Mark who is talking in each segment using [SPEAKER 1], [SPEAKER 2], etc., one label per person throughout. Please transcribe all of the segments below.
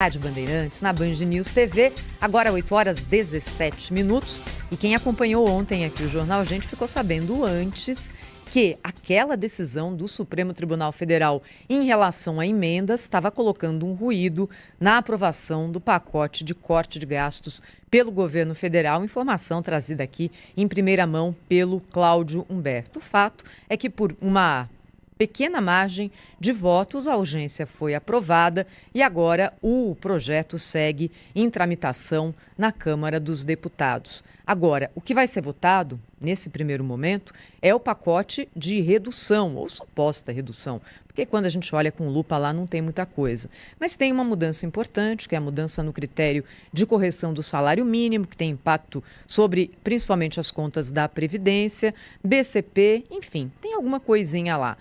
[SPEAKER 1] Rádio Bandeirantes, na Band News TV, agora 8h17. E quem acompanhou ontem aqui o Jornal Gente ficou sabendo antes que aquela decisão do Supremo Tribunal Federal em relação a emendas estava colocando um ruído na aprovação do pacote de corte de gastos pelo governo federal. Informação trazida aqui em primeira mão pelo Cláudio Humberto. O fato é que por uma pequena margem de votos, a urgência foi aprovada e agora o projeto segue em tramitação na Câmara dos Deputados. Agora, o que vai ser votado, nesse primeiro momento, é o pacote de redução, ou suposta redução, porque quando a gente olha com lupa lá não tem muita coisa. Mas tem uma mudança importante, que é a mudança no critério de correção do salário mínimo, que tem impacto sobre, principalmente, as contas da Previdência, BCP, enfim, tem alguma coisinha lá.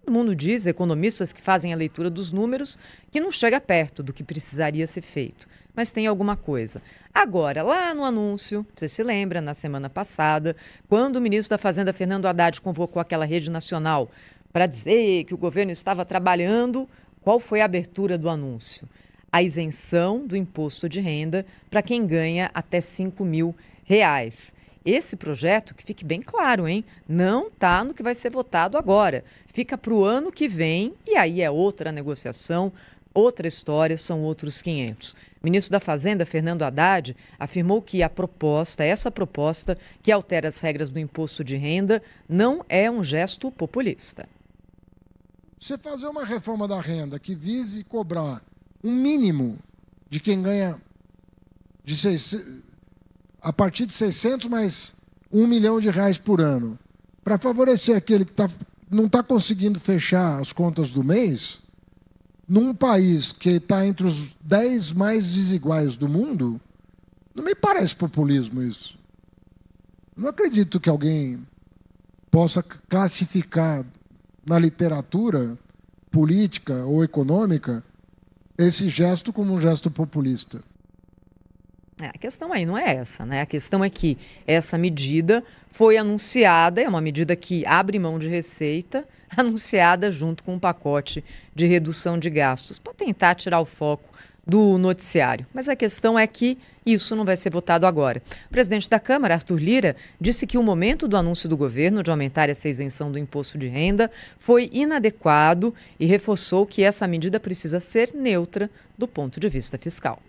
[SPEAKER 1] Todo mundo diz, economistas que fazem a leitura dos números, que não chega perto do que precisaria ser feito. Mas tem alguma coisa. Agora, lá no anúncio, você se lembra, na semana passada, quando o ministro da Fazenda, Fernando Haddad, convocou aquela rede nacional para dizer que o governo estava trabalhando, qual foi a abertura do anúncio? A isenção do imposto de renda para quem ganha até R$5 mil. Esse projeto, que fique bem claro, hein, não está no que vai ser votado agora. Fica para o ano que vem e aí é outra negociação, outra história, são outros 500. O ministro da Fazenda, Fernando Haddad, afirmou que essa proposta que altera as regras do imposto de renda, não é um gesto populista.
[SPEAKER 2] Você fazer uma reforma da renda que vise cobrar um mínimo de quem ganha a partir de 600 mais R$1 milhão por ano, para favorecer aquele que não está conseguindo fechar as contas do mês, num país que está entre os 10 mais desiguais do mundo, não me parece populismo isso. Não acredito que alguém possa classificar na literatura política ou econômica esse gesto como um gesto populista.
[SPEAKER 1] A questão aí não é essa, né? A questão é que essa medida foi anunciada, é uma medida que abre mão de receita, anunciada junto com um pacote de redução de gastos, para tentar tirar o foco do noticiário. Mas a questão é que isso não vai ser votado agora. O presidente da Câmara, Arthur Lira, disse que o momento do anúncio do governo de aumentar essa isenção do imposto de renda foi inadequado e reforçou que essa medida precisa ser neutra do ponto de vista fiscal.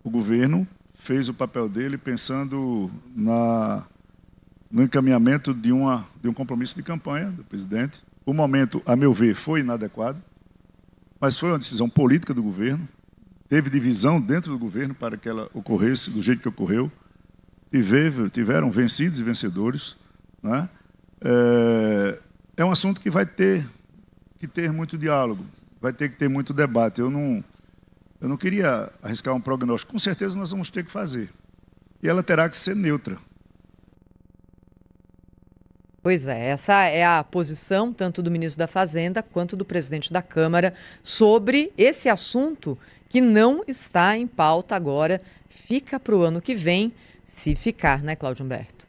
[SPEAKER 3] O governo fez o papel dele pensando no encaminhamento de um compromisso de campanha do presidente. O momento, a meu ver, foi inadequado, mas foi uma decisão política do governo. Teve divisão dentro do governo para que ela ocorresse do jeito que ocorreu. Tiveram vencidos e vencedores, né? É um assunto que vai ter que ter muito diálogo, vai ter que ter muito debate. Eu não queria arriscar um prognóstico. Com certeza nós vamos ter que fazer. E ela terá que ser neutra.
[SPEAKER 1] Pois é, essa é a posição tanto do ministro da Fazenda quanto do presidente da Câmara sobre esse assunto que não está em pauta agora. Fica para o ano que vem, se ficar, né, Cláudio Humberto?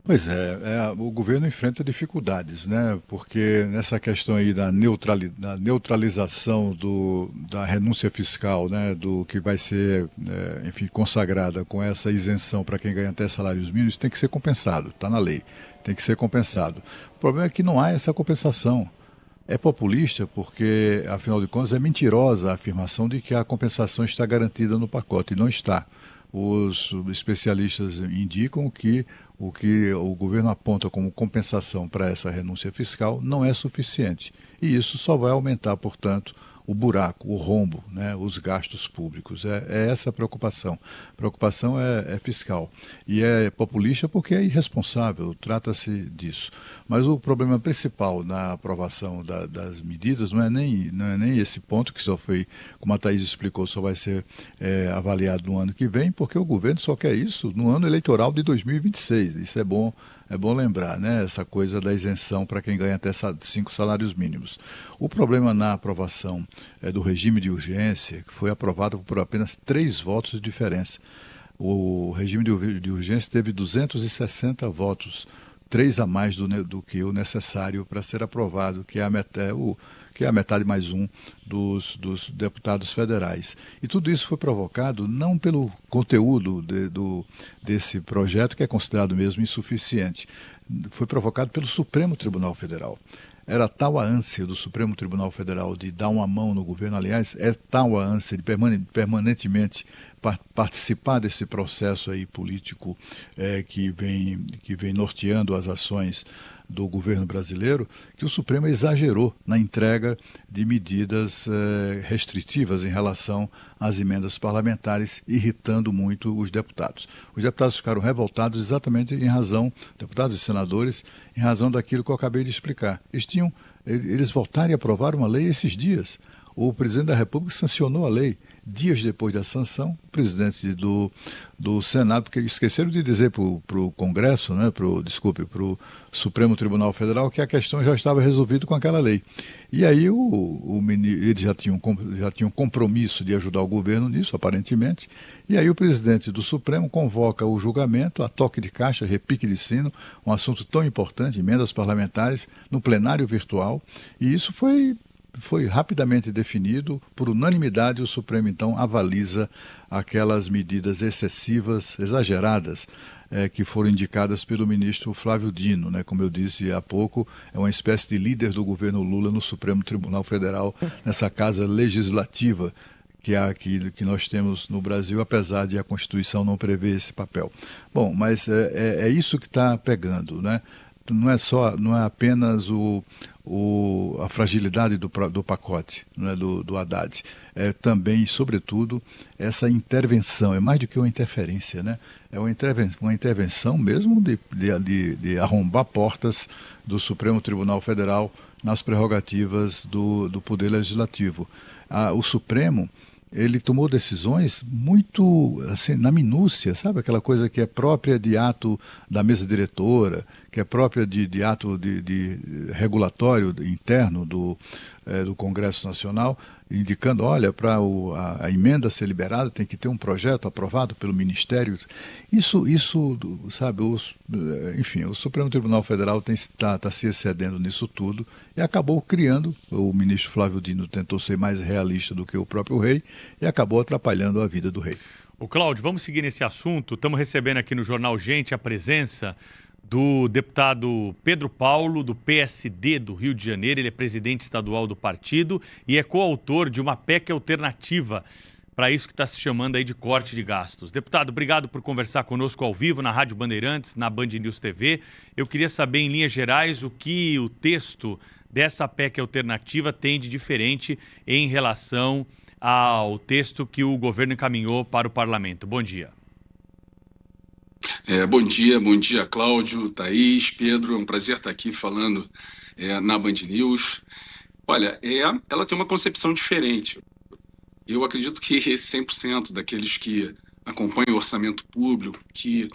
[SPEAKER 4] Pois é, o governo enfrenta dificuldades, né? Porque nessa questão aí da neutralização da renúncia fiscal, né? Do que vai ser, enfim, consagrada com essa isenção para quem ganha até salários mínimos, tem que ser compensado, está na lei, tem que ser compensado. O problema é que não há essa compensação. É populista porque, afinal de contas, é mentirosa a afirmação de que a compensação está garantida no pacote, e não está. Os especialistas indicam que o governo aponta como compensação para essa renúncia fiscal não é suficiente. E isso só vai aumentar, portanto, o buraco, o rombo, né, os gastos públicos. É essa a preocupação. A preocupação é fiscal. E é populista porque é irresponsável, trata-se disso. Mas o problema principal na aprovação das medidas não é nem esse ponto, que só foi, como a Thaís explicou, só vai ser avaliado no ano que vem, porque o governo só quer isso no ano eleitoral de 2026. Isso é bom lembrar, né? Essa coisa da isenção para quem ganha até 5 salários mínimos. O problema na aprovação do regime de urgência, que foi aprovado por apenas 3 votos de diferença. O regime de urgência teve 260 votos 3 a mais do que o necessário para ser aprovado, que é a metade mais um dos deputados federais. E tudo isso foi provocado não pelo conteúdo desse projeto, que é considerado mesmo insuficiente, foi provocado pelo Supremo Tribunal Federal. Era tal a ânsia do Supremo Tribunal Federal de dar uma mão no governo, aliás, é tal a ânsia de permanentemente participar desse processo aí político que vem norteando as ações do governo brasileiro, que o Supremo exagerou na entrega de medidas restritivas em relação às emendas parlamentares, irritando muito os deputados. Os deputados ficaram revoltados exatamente em razão, deputados e senadores, em razão daquilo que eu acabei de explicar. Eles votaram e aprovaram uma lei esses dias. O presidente da República sancionou a lei. Dias depois da sanção, o presidente do Senado, porque esqueceram de dizer para o Congresso, né, para o Supremo Tribunal Federal, que a questão já estava resolvida com aquela lei. E aí eles já tinham compromisso de ajudar o governo nisso, aparentemente, e aí o presidente do Supremo convoca o julgamento, a toque de caixa, repique de sino, um assunto tão importante, emendas parlamentares, no plenário virtual, e isso foi rapidamente definido, por unanimidade. O Supremo então avaliza aquelas medidas excessivas, exageradas, que foram indicadas pelo ministro Flávio Dino, né? Como eu disse há pouco, é uma espécie de líder do governo Lula no Supremo Tribunal Federal, nessa casa legislativa que nós temos no Brasil, apesar de a Constituição não prever esse papel. Bom, mas é isso que está pegando, né? Não é apenas a fragilidade do pacote, né, do Haddad, é também e sobretudo essa intervenção, é mais do que uma interferência, né? É uma intervenção mesmo de arrombar portas do Supremo Tribunal Federal nas prerrogativas do Poder Legislativo. O Supremo, ele tomou decisões muito assim, na minúcia, sabe? Aquela coisa que é própria de ato da mesa diretora, que é própria de ato de regulatório interno do Congresso Nacional, indicando, olha, para a emenda ser liberada tem que ter um projeto aprovado pelo Ministério. Isso sabe, enfim, o Supremo Tribunal Federal está se excedendo nisso tudo e acabou criando, o ministro Flávio Dino tentou ser mais realista do que o próprio rei e acabou atrapalhando a vida do rei.
[SPEAKER 5] Ô Cláudio, vamos seguir nesse assunto. Estamos recebendo aqui no Jornal Gente a presença do deputado Pedro Paulo, do PSD do Rio de Janeiro. Ele é presidente estadual do partido e é coautor de uma PEC alternativa para isso que está se chamando aí de corte de gastos. Deputado, obrigado por conversar conosco ao vivo na Rádio Bandeirantes, na Band News TV. Eu queria saber, em linhas gerais, o que o texto dessa PEC alternativa tem de diferente em relação ao texto que o governo encaminhou para o parlamento. Bom dia.
[SPEAKER 6] Bom dia, Cláudio, Thaís, Pedro. É um prazer estar aqui falando na Band News. Olha, ela tem uma concepção diferente. Eu acredito que 100% daqueles que acompanham o orçamento público, que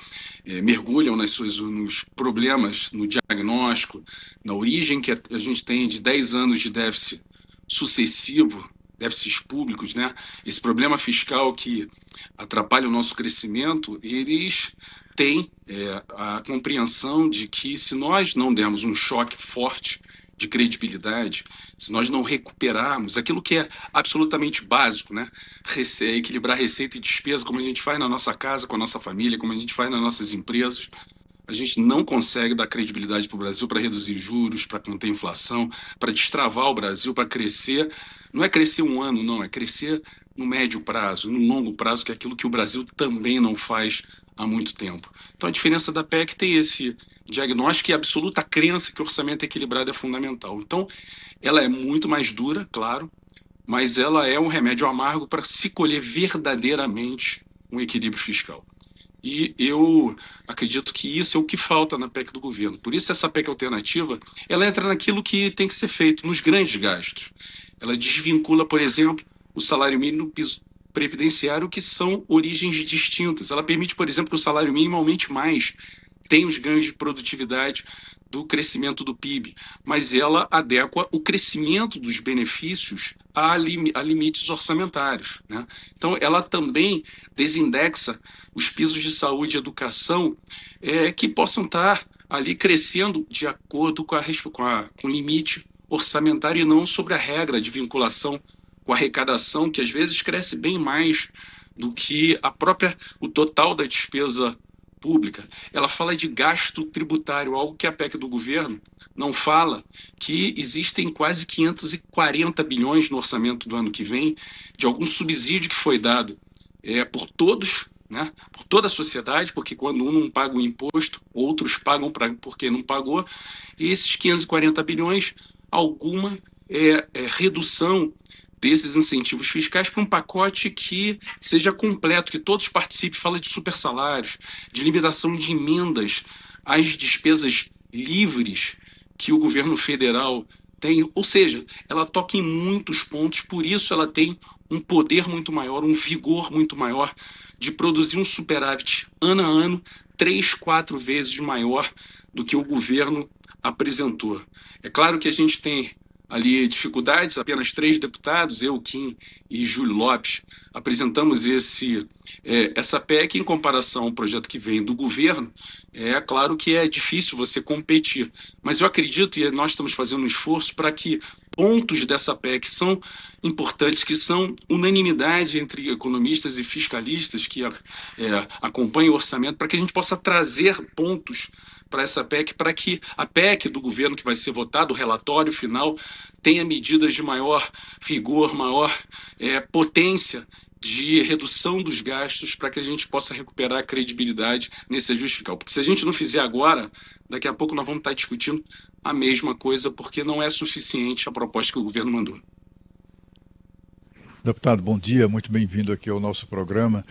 [SPEAKER 6] mergulham nos problemas, no diagnóstico, na origem que a gente tem de 10 anos de déficit sucessivo, déficits públicos, né? Esse problema fiscal que atrapalha o nosso crescimento, eles têm a compreensão de que se nós não dermos um choque forte de credibilidade, se nós não recuperarmos aquilo que é absolutamente básico, né? Equilibrar receita e despesa, como a gente faz na nossa casa, com a nossa família, como a gente faz nas nossas empresas, a gente não consegue dar credibilidade para o Brasil, para reduzir juros, para conter inflação, para destravar o Brasil, para crescer. Não é crescer um ano, não, é crescer no médio prazo, no longo prazo, que é aquilo que o Brasil também não faz há muito tempo. Então a diferença da PEC tem esse diagnóstico e a absoluta crença que o orçamento equilibrado é fundamental. Então ela é muito mais dura, claro, mas ela é um remédio amargo para se colher verdadeiramente um equilíbrio fiscal. E eu acredito que isso é o que falta na PEC do governo. Por isso essa PEC alternativa, ela entra naquilo que tem que ser feito, nos grandes gastos. Ela desvincula, por exemplo, o salário mínimo do piso previdenciário, que são origens distintas. Ela permite, por exemplo, que o salário mínimo aumente mais, tem os ganhos de produtividade do crescimento do PIB, mas ela adequa o crescimento dos benefícios a limites orçamentários, né? Então, ela também desindexa os pisos de saúde e educação que possam estar ali crescendo de acordo com o limite orçamentário e não sobre a regra de vinculação com a arrecadação, que às vezes cresce bem mais do que o total da despesa pública. Ela fala de gasto tributário, algo que a PEC do governo não fala, que existem quase 540 bilhões no orçamento do ano que vem de algum subsídio que foi dado por todos, né, por toda a sociedade, porque quando um não paga o imposto, outros pagam porque não pagou, e esses 540 bilhões, alguma redução desses incentivos fiscais para um pacote que seja completo, que todos participem. Fala de supersalários, de limitação de emendas às despesas livres que o governo federal tem, ou seja, ela toca em muitos pontos, por isso ela tem um poder muito maior, um vigor muito maior de produzir um superávit ano a ano 3, 4 vezes maior do que o governo apresentou. É claro que a gente tem ali dificuldades, apenas 3 deputados, eu, Kim e Júlio Lopes, apresentamos essa PEC em comparação ao projeto que vem do governo. É claro que é difícil você competir, mas eu acredito, e nós estamos fazendo um esforço para que pontos dessa PEC são importantes, que são unanimidade entre economistas e fiscalistas que acompanham o orçamento, para que a gente possa trazer pontos para essa PEC, para que a PEC do governo que vai ser votada, o relatório final, tenha medidas de maior rigor, maior potência de redução dos gastos, para que a gente possa recuperar a credibilidade nesse ajuste fiscal. Porque se a gente não fizer agora, daqui a pouco nós vamos estar discutindo a mesma coisa, porque não é suficiente a proposta que o governo mandou.
[SPEAKER 4] Deputado, bom dia, muito bem-vindo aqui ao nosso programa.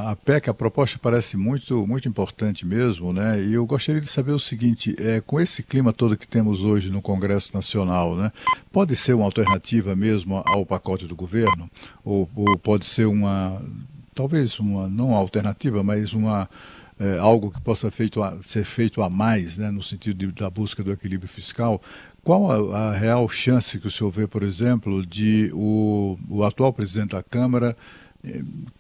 [SPEAKER 4] A PEC, a proposta parece muito importante mesmo, né? E eu gostaria de saber o seguinte, com esse clima todo que temos hoje no Congresso Nacional, né? Pode ser uma alternativa mesmo ao pacote do governo? Ou pode ser talvez não uma alternativa, mas algo que possa ser feito a mais, né? No sentido da busca do equilíbrio fiscal? Qual a real chance que o senhor vê, por exemplo, de o atual presidente da Câmara,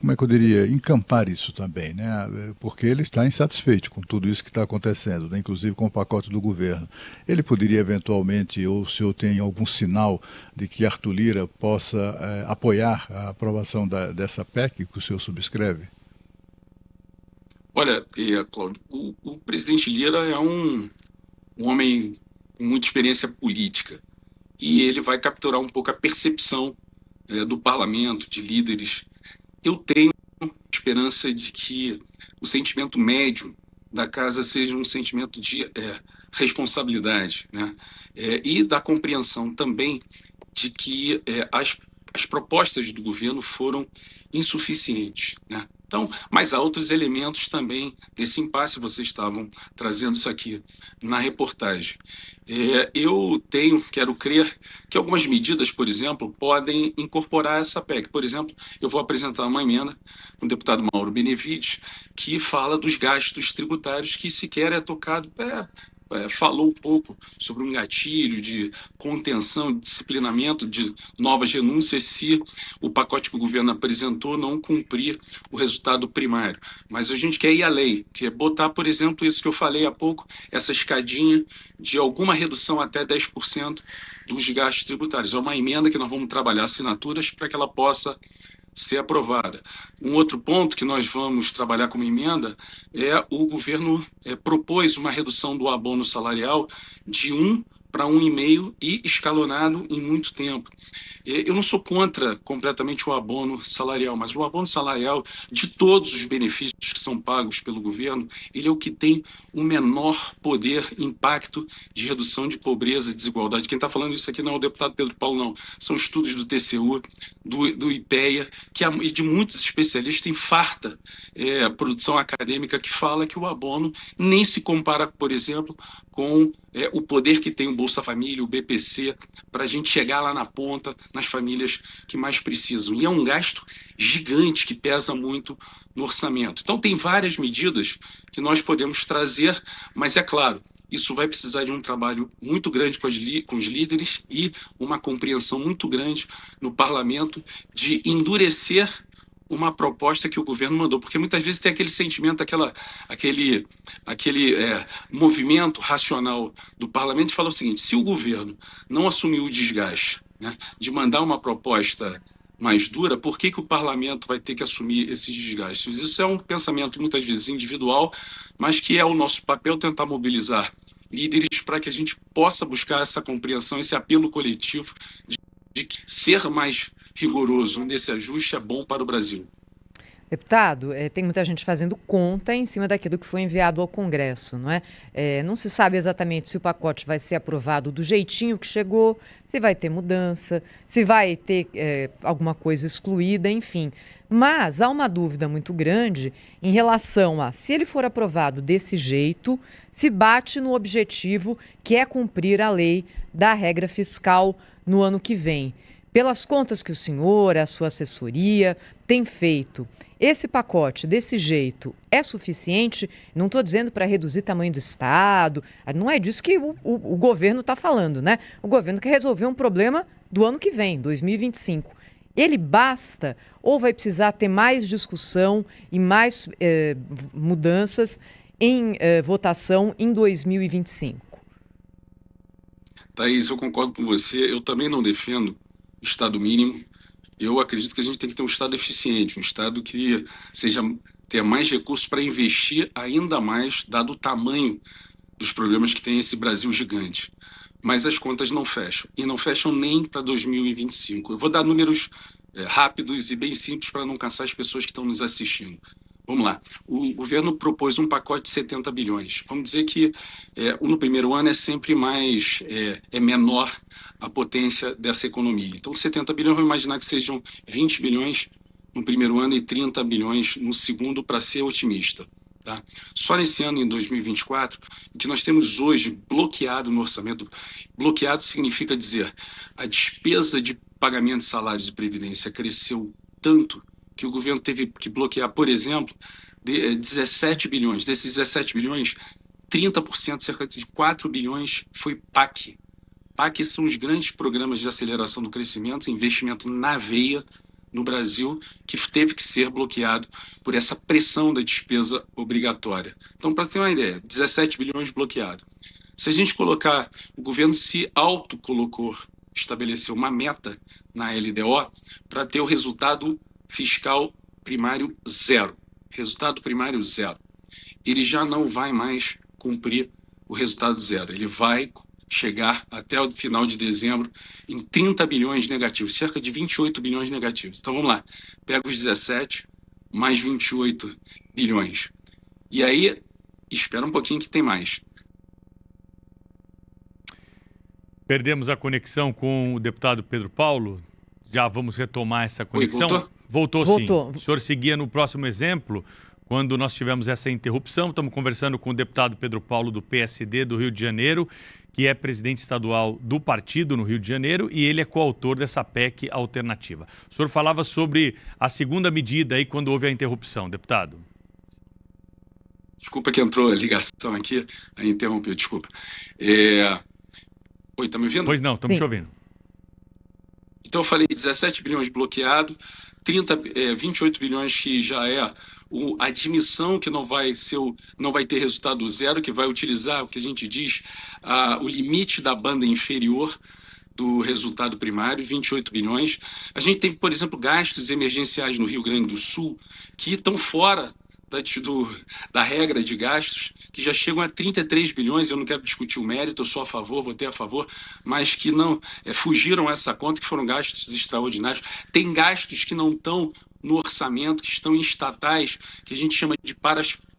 [SPEAKER 4] como é que eu diria, encampar isso também, né? Porque ele está insatisfeito com tudo isso que está acontecendo, né? Inclusive com o pacote do governo. Ele poderia eventualmente, ou o senhor tem algum sinal de que Arthur Lira possa apoiar a aprovação dessa PEC que o senhor subscreve?
[SPEAKER 6] Olha, Cláudio, o presidente Lira é um homem com muita experiência política, e ele vai capturar um pouco a percepção do parlamento, de líderes. Eu tenho esperança de que o sentimento médio da casa seja um sentimento de responsabilidade, né? E da compreensão também de que as propostas do governo foram insuficientes, né? Então, mas há outros elementos também desse impasse, vocês estavam trazendo isso aqui na reportagem. Eu quero crer que algumas medidas, por exemplo, podem incorporar essa PEC. Por exemplo, eu vou apresentar uma emenda com o deputado Mauro Benevides, que fala dos gastos tributários que sequer é tocado, falou um pouco sobre um gatilho de contenção, de disciplinamento de novas renúncias se o pacote que o governo apresentou não cumprir o resultado primário. Mas a gente quer ir além, que é botar, por exemplo, isso que eu falei há pouco, essa escadinha de alguma redução até 10% dos gastos tributários. É uma emenda que nós vamos trabalhar assinaturas para que ela possa ser aprovada. Um outro ponto que nós vamos trabalhar como emenda o governo propôs uma redução do abono salarial de 1 para 1,5 e escalonado em muito tempo. Eu não sou contra completamente o abono salarial, mas o abono salarial, de todos os benefícios que são pagos pelo governo, ele é o que tem o menor poder, impacto de redução de pobreza e desigualdade. Quem está falando isso aqui não é o deputado Pedro Paulo, não. São estudos do TCU, do IPEA, e de muitos especialistas, tem farta produção acadêmica que fala que o abono nem se compara, por exemplo, com o poder que tem o Bolsa Família, o BPC, para a gente chegar lá na ponta, nas famílias que mais precisam. E é um gasto gigante que pesa muito no orçamento. Então, tem várias medidas que nós podemos trazer, mas é claro, isso vai precisar de um trabalho muito grande com os líderes e uma compreensão muito grande no parlamento de endurecer uma proposta que o governo mandou, porque muitas vezes tem aquele sentimento, aquele movimento racional do parlamento que fala o seguinte: se o governo não assumiu o desgaste, né, de mandar uma proposta mais dura, por que o parlamento vai ter que assumir esses desgastes? Isso é um pensamento muitas vezes individual, mas que é o nosso papel tentar mobilizar líderes para que a gente possa buscar essa compreensão, esse apelo coletivo de que ser mais rigoroso nesse ajuste é bom para o Brasil.
[SPEAKER 1] Deputado, tem muita gente fazendo conta em cima daquilo que foi enviado ao Congresso, não é? Não se sabe exatamente se o pacote vai ser aprovado do jeitinho que chegou, se vai ter mudança, se vai ter alguma coisa excluída, enfim. Mas há uma dúvida muito grande em relação a, se ele for aprovado desse jeito, se bate no objetivo que é cumprir a lei da regra fiscal no ano que vem. Pelas contas que o senhor, a sua assessoria, tem feito, esse pacote desse jeito é suficiente? Não estou dizendo para reduzir o tamanho do Estado, não é disso que o governo está falando, né? O governo quer resolver um problema do ano que vem, 2025. Ele basta ou vai precisar ter mais discussão e mais mudanças em votação em 2025?
[SPEAKER 6] Thaís, eu concordo com você. Eu também não defendo Estado mínimo. Eu acredito que a gente tem que ter um Estado eficiente, um Estado que tenha mais recursos para investir ainda mais, dado o tamanho dos problemas que tem esse Brasil gigante. Mas as contas não fecham, e não fecham nem para 2025. Eu vou dar números rápidos e bem simples para não cansar as pessoas que estão nos assistindo. Vamos lá. O governo propôs um pacote de 70 bilhões. Vamos dizer que no primeiro ano é sempre menor a potência dessa economia. Então, 70 bilhões, vamos imaginar que sejam 20 bilhões no primeiro ano e 30 bilhões no segundo, para ser otimista. Tá? Só nesse ano, em 2024, o que nós temos hoje bloqueado no orçamento, bloqueado significa dizer a despesa de pagamento de salários e previdência cresceu tanto que o governo teve que bloquear, por exemplo, 17 bilhões. Desses 17 bilhões, 30%, cerca de 4 bilhões, foi PAC. PAC são os grandes programas de aceleração do crescimento, investimento na veia no Brasil, que teve que ser bloqueado por essa pressão da despesa obrigatória. Então, para ter uma ideia, 17 bilhões bloqueado. Se a gente colocar, o governo se autocolocou, estabeleceu uma meta na LDO para ter o resultado fiscal primário zero. Resultado primário zero. Ele já não vai mais cumprir o resultado zero. Ele vai chegar até o final de dezembro em 30 bilhões negativos, cerca de 28 bilhões negativos. Então vamos lá, pega os 17 mais 28 bilhões. E aí, espera um pouquinho que tem mais.
[SPEAKER 5] Perdemos a conexão com o deputado Pedro Paulo. Já vamos retomar essa conexão.
[SPEAKER 6] Oi,
[SPEAKER 5] Voltou sim.
[SPEAKER 1] Voltou.
[SPEAKER 5] O senhor seguia no próximo exemplo, quando nós tivemos essa interrupção. Estamos conversando com o deputado Pedro Paulo, do PSD do Rio de Janeiro, que é presidente estadual do partido no Rio de Janeiro, e ele é coautor dessa PEC alternativa. O senhor falava sobre a segunda medida aí quando houve a interrupção, deputado.
[SPEAKER 6] Desculpa que entrou a ligação aqui, aí interrompeu, desculpa. Oi, tá me ouvindo?
[SPEAKER 5] Pois não, estamos te ouvindo.
[SPEAKER 6] Então eu falei 17 bilhões bloqueado, 28 bilhões que já é a admissão que não vai ter resultado zero, que vai utilizar o que a gente diz, o limite da banda inferior do resultado primário, 28 bilhões. A gente teve, por exemplo, gastos emergenciais no Rio Grande do Sul que estão fora da regra de gastos, que já chegam a 33 bilhões, eu não quero discutir o mérito, eu sou a favor, votei a favor, mas que não fugiram essa conta, que foram gastos extraordinários. Tem gastos que não estão no orçamento, que estão em estatais, que a gente chama de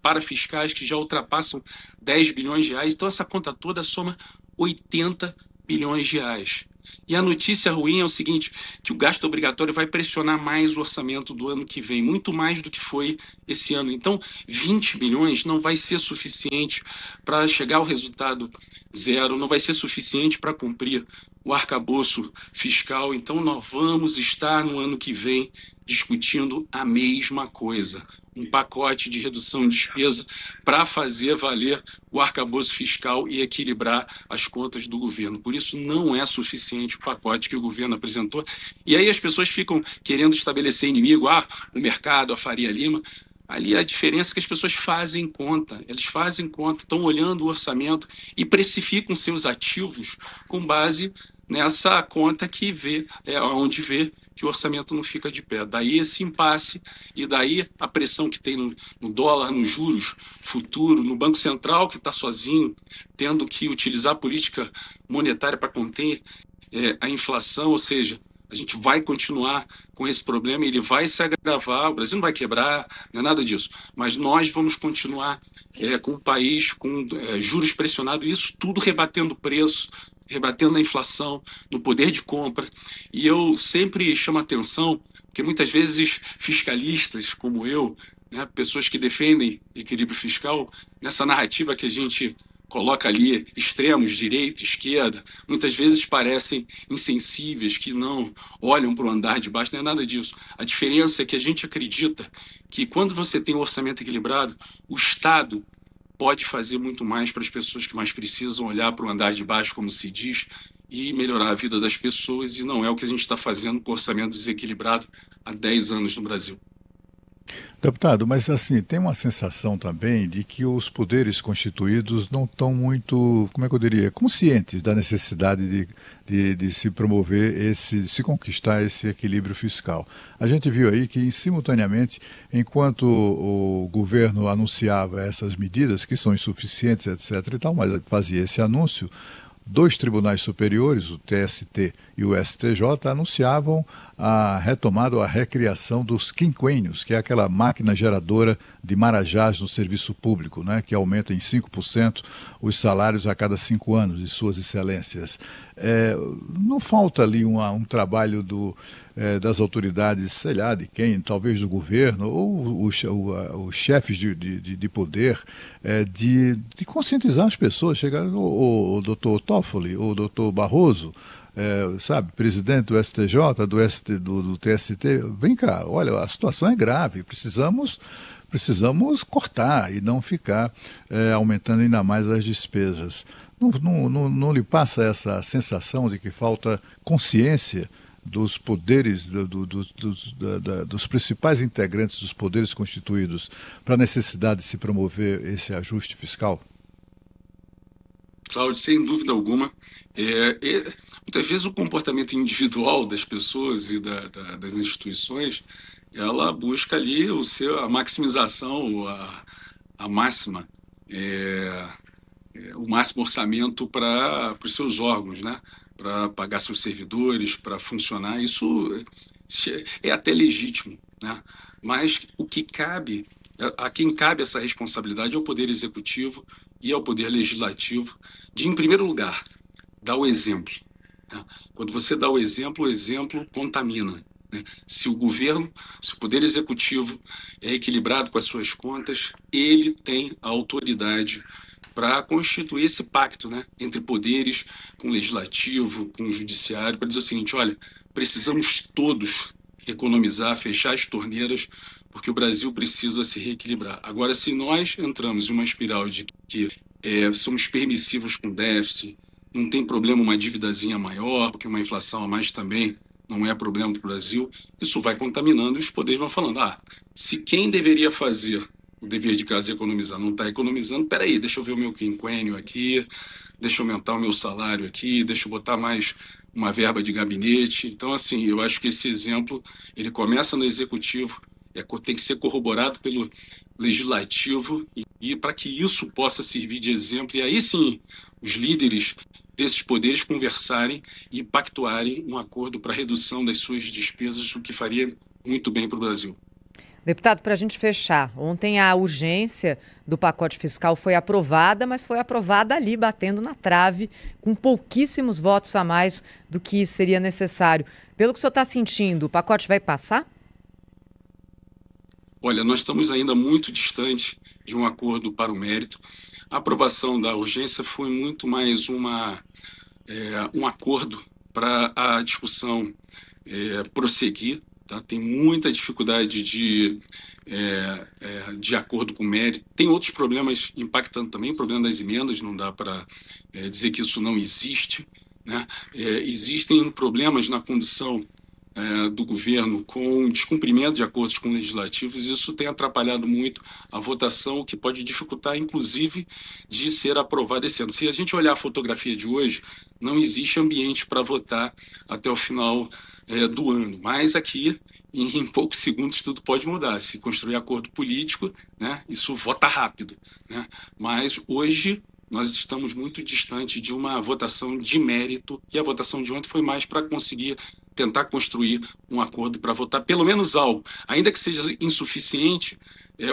[SPEAKER 6] parafiscais, que já ultrapassam 10 bilhões de reais. Então essa conta toda soma 80 bilhões de reais. E a notícia ruim é o seguinte, que o gasto obrigatório vai pressionar mais o orçamento do ano que vem, muito mais do que foi esse ano. Então, 20 bilhões não vai ser suficiente para chegar ao resultado zero, não vai ser suficiente para cumprir o arcabouço fiscal. Então, nós vamos estar no ano que vem discutindo a mesma coisa. um pacote de redução de despesa para fazer valer o arcabouço fiscal e equilibrar as contas do governo. Por isso, não é suficiente o pacote que o governo apresentou. E aí as pessoas ficam querendo estabelecer inimigo, o mercado, a Faria Lima. Ali a diferença é que as pessoas fazem conta, eles fazem conta, estão olhando o orçamento e precificam seus ativos com base nessa conta que onde vê que o orçamento não fica de pé. Daí esse impasse e daí a pressão que tem no dólar, nos juros futuro, no Banco Central que está sozinho, tendo que utilizar a política monetária para conter a inflação, ou seja, a gente vai continuar com esse problema, ele vai se agravar, o Brasil não vai quebrar, não é nada disso, mas nós vamos continuar com o país com juros pressionados, isso tudo rebatendo preço, rebatendo a inflação, no poder de compra. E eu sempre chamo a atenção, porque muitas vezes fiscalistas como eu, né, pessoas que defendem equilíbrio fiscal, nessa narrativa que a gente coloca ali extremos, direita, esquerda, muitas vezes parecem insensíveis, que não olham para o andar de baixo, não é nada disso. A diferença é que a gente acredita que quando você tem um orçamento equilibrado, o Estado pode fazer muito mais para as pessoas que mais precisam, olhar para o andar de baixo, como se diz, e melhorar a vida das pessoas, e não é o que a gente está fazendo com o orçamento desequilibrado há 10 anos no Brasil.
[SPEAKER 4] Deputado, mas assim, tem uma sensação também de que os poderes constituídos não estão muito, como é que eu diria, conscientes da necessidade de se promover de se conquistar esse equilíbrio fiscal. A gente viu aí que, simultaneamente, enquanto o governo anunciava essas medidas, que são insuficientes, etc. e tal, mas fazia esse anúncio, 2 tribunais superiores, o TST e o STJ, anunciavam a retomada ou a recriação dos quinquênios, que é aquela máquina geradora de marajás no serviço público, né, que aumenta em 5% os salários a cada 5 anos, de suas excelências. Não falta ali um trabalho das autoridades, sei lá, de quem, talvez do governo, ou os chefes de poder, de conscientizar as pessoas, chegar o doutor Toffoli, o doutor Barroso, sabe, presidente do STJ, do TST, vem cá, olha, a situação é grave, precisamos cortar e não ficar aumentando ainda mais as despesas. Não lhe passa essa sensação de que falta consciência dos poderes, dos principais integrantes dos poderes constituídos para a necessidade de se promover esse ajuste fiscal?
[SPEAKER 6] Cláudio, sem dúvida alguma. Muitas vezes o comportamento individual das pessoas e das instituições, ela busca ali a maximização, a máxima, o máximo orçamento para os seus órgãos, né? Para pagar seus servidores, para funcionar. Isso é até legítimo, né? Mas a quem cabe essa responsabilidade é o Poder Executivo e ao Poder Legislativo de, em primeiro lugar, dar o exemplo, né? Quando você dá o exemplo contamina, né? Se o Poder Executivo é equilibrado com as suas contas, ele tem a autoridade para constituir esse pacto, né, entre poderes, com o legislativo, com o judiciário, para dizer o seguinte: olha, precisamos todos economizar, fechar as torneiras, porque o Brasil precisa se reequilibrar. Agora, se nós entramos em uma espiral de que somos permissivos com déficit, não tem problema uma dívidazinha maior, porque uma inflação a mais também não é problema para o Brasil, isso vai contaminando e os poderes vão falando: se quem deveria fazer o dever de casa e economizar não está economizando, peraí, deixa eu ver o meu quinquênio aqui, deixa eu aumentar o meu salário aqui, deixa eu botar mais uma verba de gabinete. Então, assim, eu acho que esse exemplo, ele começa no Executivo, tem que ser corroborado pelo Legislativo, e para que isso possa servir de exemplo, e aí sim, os líderes desses poderes conversarem e pactuarem um acordo para redução das suas despesas, o que faria muito bem para o Brasil.
[SPEAKER 1] Deputado, para a gente fechar, ontem a urgência do pacote fiscal foi aprovada, mas foi aprovada ali, batendo na trave, com pouquíssimos votos a mais do que seria necessário. Pelo que o senhor está sentindo, o pacote vai passar?
[SPEAKER 6] Olha, nós estamos ainda muito distantes de um acordo para o mérito. A aprovação da urgência foi muito mais um acordo para a discussão prosseguir, Tá? Tem muita dificuldade de acordo com o mérito. Tem outros problemas impactando também, o problema das emendas, não dá para dizer que isso não existe, né? Existem problemas na condução do governo com descumprimento de acordos com legislativos, e isso tem atrapalhado muito a votação, que pode dificultar, inclusive, de ser aprovado esse ano. Se a gente olhar a fotografia de hoje, não existe ambiente para votar até o final do ano, mas aqui, em poucos segundos, tudo pode mudar. Se construir acordo político, né, isso vota rápido, né? Mas hoje nós estamos muito distante de uma votação de mérito, e a votação de ontem foi mais para conseguir tentar construir um acordo para votar pelo menos algo, ainda que seja insuficiente.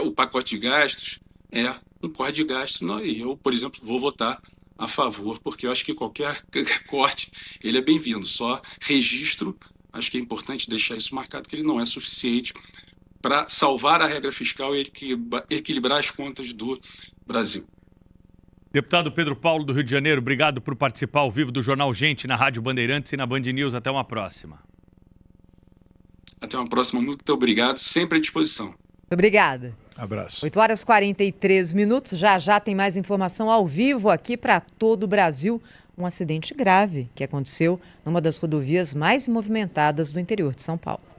[SPEAKER 6] O pacote de gastos é um corte de gastos, e eu, por exemplo, vou votar a favor, porque eu acho que qualquer corte ele é bem-vindo. Só registro, acho que é importante deixar isso marcado, que ele não é suficiente para salvar a regra fiscal e equilibrar as contas do Brasil.
[SPEAKER 5] Deputado Pedro Paulo, do Rio de Janeiro, obrigado por participar ao vivo do Jornal Gente, na Rádio Bandeirantes e na Band News. Até uma próxima.
[SPEAKER 6] Até uma próxima. Muito obrigado. Sempre à disposição.
[SPEAKER 1] Obrigada.
[SPEAKER 4] Abraço.
[SPEAKER 1] 8h43. Já tem mais informação ao vivo aqui para todo o Brasil. Um acidente grave que aconteceu numa das rodovias mais movimentadas do interior de São Paulo.